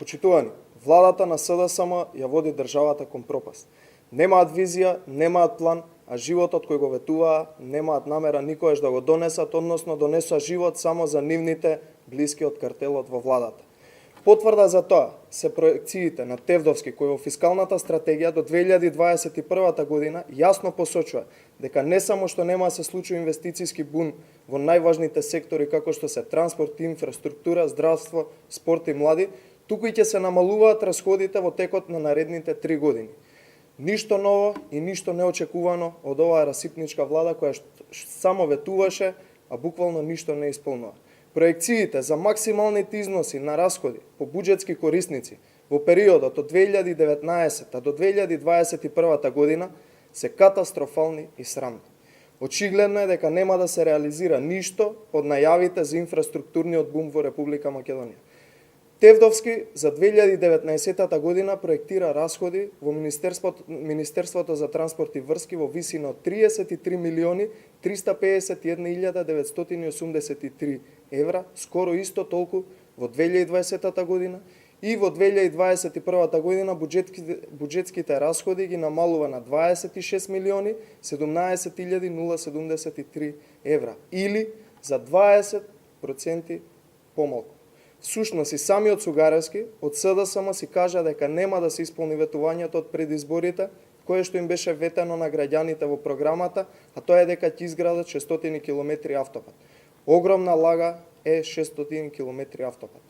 Почитувани, владата на СДСМ ја води државата кон пропаст. Немаат визија, немаат план, а животот кој го ветуваа немаат намера никогаш да го донесат, односно донесува живот само за нивните блиски од картелот во владата. Потврда за тоа се проекциите на Тевдовски кој во фискалната стратегија до 2021 година јасно посочува дека не само што нема да се случи инвестицијски бум во најважните сектори како што се транспорт, инфраструктура, здравство, спорт и млади, туку и ќе се намалуваат расходите во текот на наредните 3 години. Ништо ново и ништо неочекувано од оваа расипничка влада која само ветуваше, а буквално ништо не исполнува. Проекциите за максималните износи на расходи по буџетски корисници во периодот од 2019 до 2021 година се катастрофални и срамни. Очигледно е дека нема да се реализира ништо од најавите за инфраструктурниот бум во Република Македонија. Тевдовски за 2019 година проектира расходи во Министерството за транспорт и врски во висина од 33 милиони 351.983 евра, скоро исто толку во 2020 година, и во 2021 година буџетските расходи ги намалува на 26 милиони 17.073 евра, или за 20% помалку. Всушност и самиот Сугаревски од СДСМ си кажа дека нема да се исполни ветувањето од предизборите, кое што им беше ветено на граѓаните во програмата, а тоа е дека ќе изградат 600 км автопат. Огромна лага е 600 км автопат.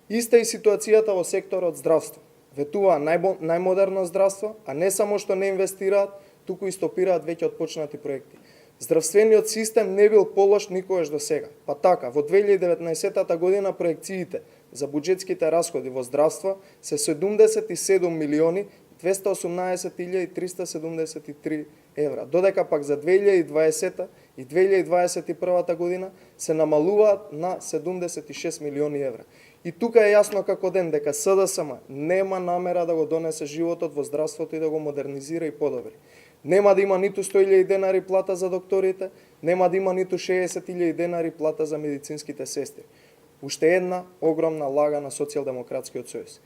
Иста е ситуацијата во секторот здравство. Ветуваа најмодерно здравство, а не само што не инвестираат, туку и стопираат веќе отпочнати проекти. Здравствениот систем не бил полош никогаш до сега. Па така, во 2019 година проекциите за буџетските расходи во здравство се 77 милиони 218.373 евра, додека пак за 2020 и 2021 година се намалуваат на 76 милиони евра. И тука е јасно како ден дека СДСМ нема намера да го донесе животот во здравството и да го модернизира и подобри. Нема да има ниту 100.000 денари плата за докторите, нема да има ниту 60.000 денари плата за медицинските сестри. Уште една огромна лага на Социјалдемократскиот сојуз.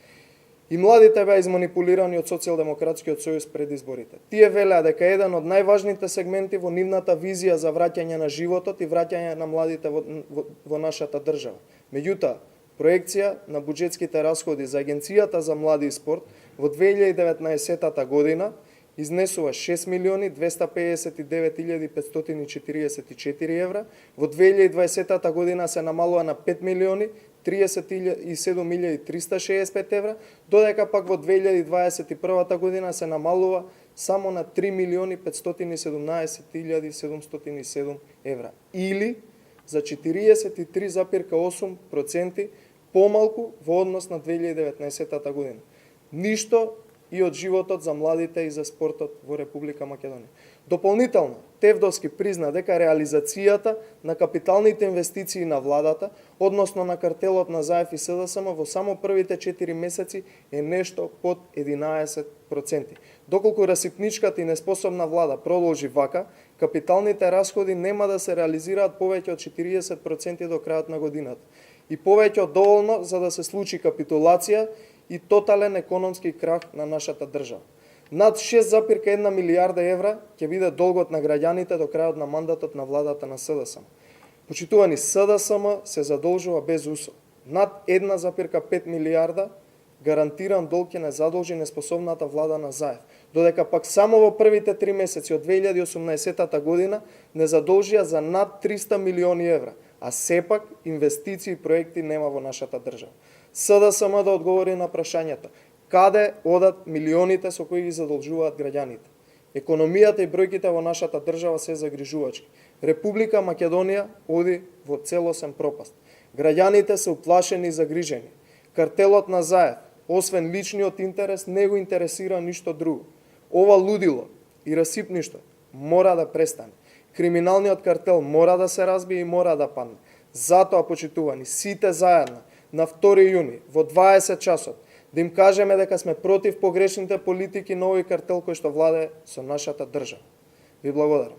И младите беа изманипулирани од Социјалдемократскиот сојуз пред изборите. Тие велеа дека еден од најважните сегменти во нивната визија за враќање на животот и враќање на младите во нашата држава. Меѓутоа, проекција на буџетските расходи за Агенцијата за млади и спорт во 2019 година изнесува 6 милиони 259.544 евра, во 2020 година се намалува на 5 милиони 37.365 евра, додека пак во 2021 година се намалува само на 3 милиони 517.707 евра, или за 43,8% помалку во однос на 2019 година. Ништо и од животот за младите и за спортот во Република Македонија. Дополнително, Тевдовски призна дека реализацијата на капиталните инвестиции на владата, односно на картелот на ЗАЕФ и СДСМ во само првите 4 месеци е нешто под 11%. Доколку расипничката и неспособна влада продолжи вака, капиталните расходи нема да се реализираат повеќе од 40% до крајот на годината. И повеќе од доволно за да се случи капитулација и тотален економски крах на нашата држава. Над 6,1 милијарда евра ќе биде долгот на граѓаните до крајот на мандатот на владата на СДСМ. Почитувани, СДСМ се задолжува без усол. Над 1,5 милијарда гарантиран долг ќе не задолжи неспособната влада на ЗАЕФ, додека пак само во првите 3 месеци од 2018 година не задолжија за над 300 милиони евра, а сепак инвестиции и проекти нема во нашата држава. СДСМ да одговори на прашањето каде одат милионите со кои ги задолжуваат граѓаните. Економијата и бројките во нашата држава се загрижувачки. Република Македонија оди во целосен пропаст. Граѓаните се уплашени и загрижени. Картелот на ЗАЕФ, освен личниот интерес, не го интересира ништо друго. Ова лудило и расипништво мора да престане. Криминалниот картел мора да се разбие и мора да падне. Затоа, почитувани, сите заедно на 2 јуни во 20 часот да им кажеме дека сме против погрешните политики на овој картел кој што владее со нашата држава. Ви благодарам.